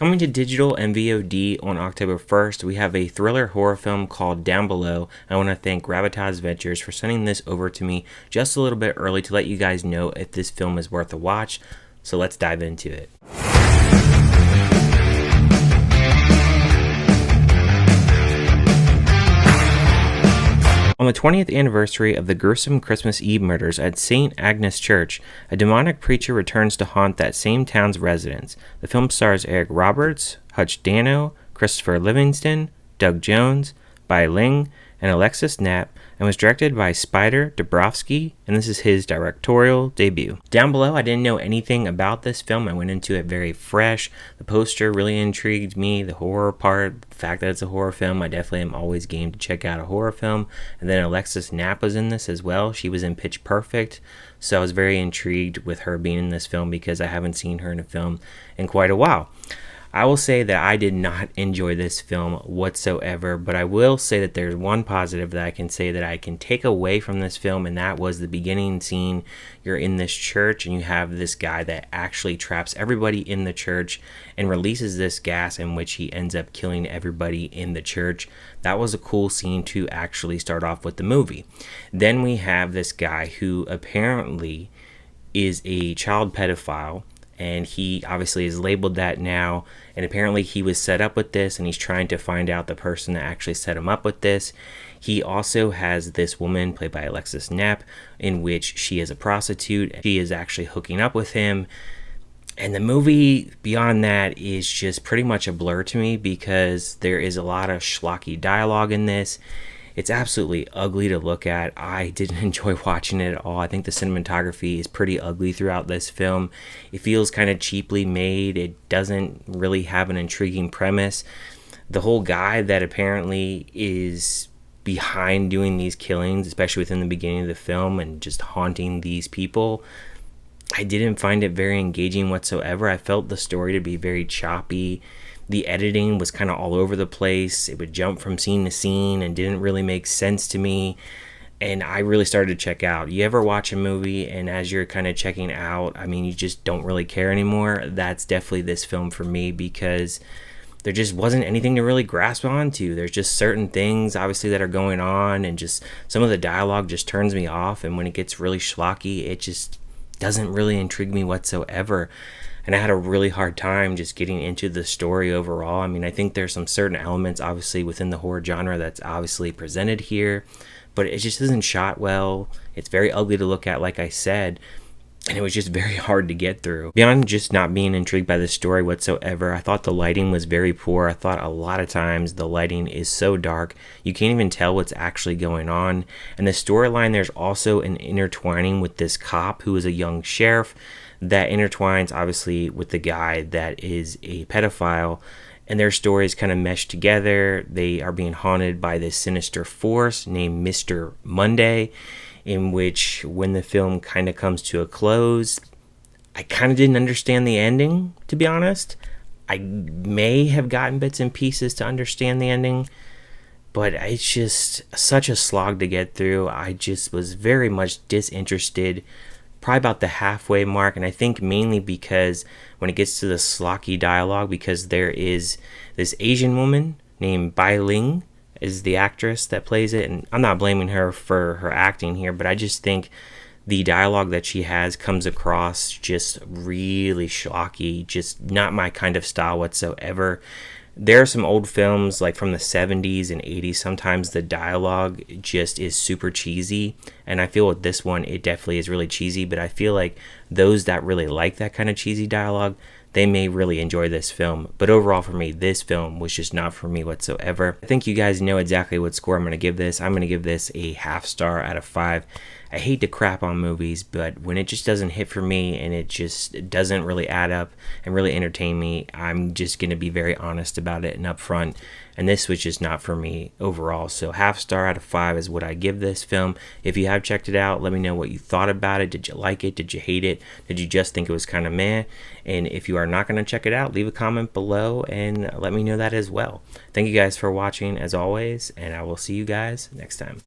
Coming to digital and VOD on October 1st, we have a thriller horror film called Down Below. I want to thank Gravitas Ventures for sending this over to me just a little bit early to let you guys know if this film is worth a watch. So let's dive into it. On the 20th anniversary of the gruesome Christmas Eve murders at St. Agnes Church, a demonic preacher returns to haunt that same town's residents. The film stars Eric Roberts, Hutch Dano, Christopher Livingston, Doug Jones, Bai Ling, and Alexis Knapp, and was directed by Spyder, Dobrofsky, and this is his directorial debut. Down Below, I didn't know anything about this film. I went into it very fresh. The poster really intrigued me, the horror part, the fact that it's a horror film. I definitely am always game to check out a horror film. And then Alexis Knapp was in this as well. She was in Pitch Perfect, so I was very intrigued with her being in this film because I haven't seen her in a film in quite a while. I will say that I did not enjoy this film whatsoever, but I will say that there's one positive that I can say that I can take away from this film, and that was the beginning scene. You're in this church and you have this guy that actually traps everybody in the church and releases this gas in which he ends up killing everybody in the church. That was a cool scene to actually start off with the movie. Then we have this guy who apparently is a child pedophile, and he obviously is labeled that now, and apparently he was set up with this, and he's trying to find out the person that actually set him up with this. He also has this woman played by Alexis Knapp, in which she is a prostitute. She is actually hooking up with him, and the movie beyond that is just pretty much a blur to me because there is a lot of schlocky dialogue in this. It's absolutely ugly to look at. I didn't enjoy watching it at all. I think the cinematography is pretty ugly throughout this film. It feels kind of cheaply made. It doesn't really have an intriguing premise. The whole guy that apparently is behind doing these killings, especially within the beginning of the film and just haunting these people, I didn't find it very engaging whatsoever. I felt the story to be very choppy. The editing was kind of all over the place. It would jump from scene to scene and didn't really make sense to me. And I really started to check out. You ever watch a movie and as you're kind of checking out, I mean, you just don't really care anymore? That's definitely this film for me because there just wasn't anything to really grasp onto. There's just certain things, obviously, that are going on, and just some of the dialogue just turns me off. And when it gets really schlocky, it just doesn't really intrigue me whatsoever. And I had a really hard time just getting into the story overall. I mean, I think there's some certain elements, obviously, within the horror genre that's obviously presented here, but it just isn't shot well. It's very ugly to look at, like I said, and it was just very hard to get through. Beyond just not being intrigued by the story whatsoever, I thought the lighting was very poor. I thought a lot of times the lighting is so dark, you can't even tell what's actually going on. And the storyline, there's also an intertwining with this cop who is a young sheriff that intertwines obviously with the guy that is a pedophile, and their stories kind of mesh together. They are being haunted by this sinister force named Mr. Monday, in which when the film kind of comes to a close, I kind of didn't understand the ending, to be honest. I may have gotten bits and pieces to understand the ending, but it's just such a slog to get through. I just was very much disinterested probably about the halfway mark, and I think mainly because when it gets to the slocky dialogue, because there is this Asian woman named Bai Ling is the actress that plays it, and I'm not blaming her for her acting here, but I just think the dialogue that she has comes across just really schlocky, just not my kind of style whatsoever. There are some old films like from the 70s and 80s, sometimes the dialogue just is super cheesy, and I feel with this one it definitely is really cheesy, but I feel like those that really like that kind of cheesy dialogue, they may really enjoy this film. But overall for me, this film was just not for me whatsoever. I think you guys know exactly what score I'm going to give this. I'm going to give this a half star out of 5. I hate to crap on movies, but when it just doesn't hit for me and it just doesn't really add up and really entertain me, I'm just going to be very honest about it and upfront. And this was just not for me overall. So half star out of 5 is what I give this film. If you have checked it out, let me know what you thought about it. Did you like it? Did you hate it? Did you just think it was kind of meh? And if you are not going to check it out, leave a comment below and let me know that as well. Thank you guys for watching as always, and I will see you guys next time.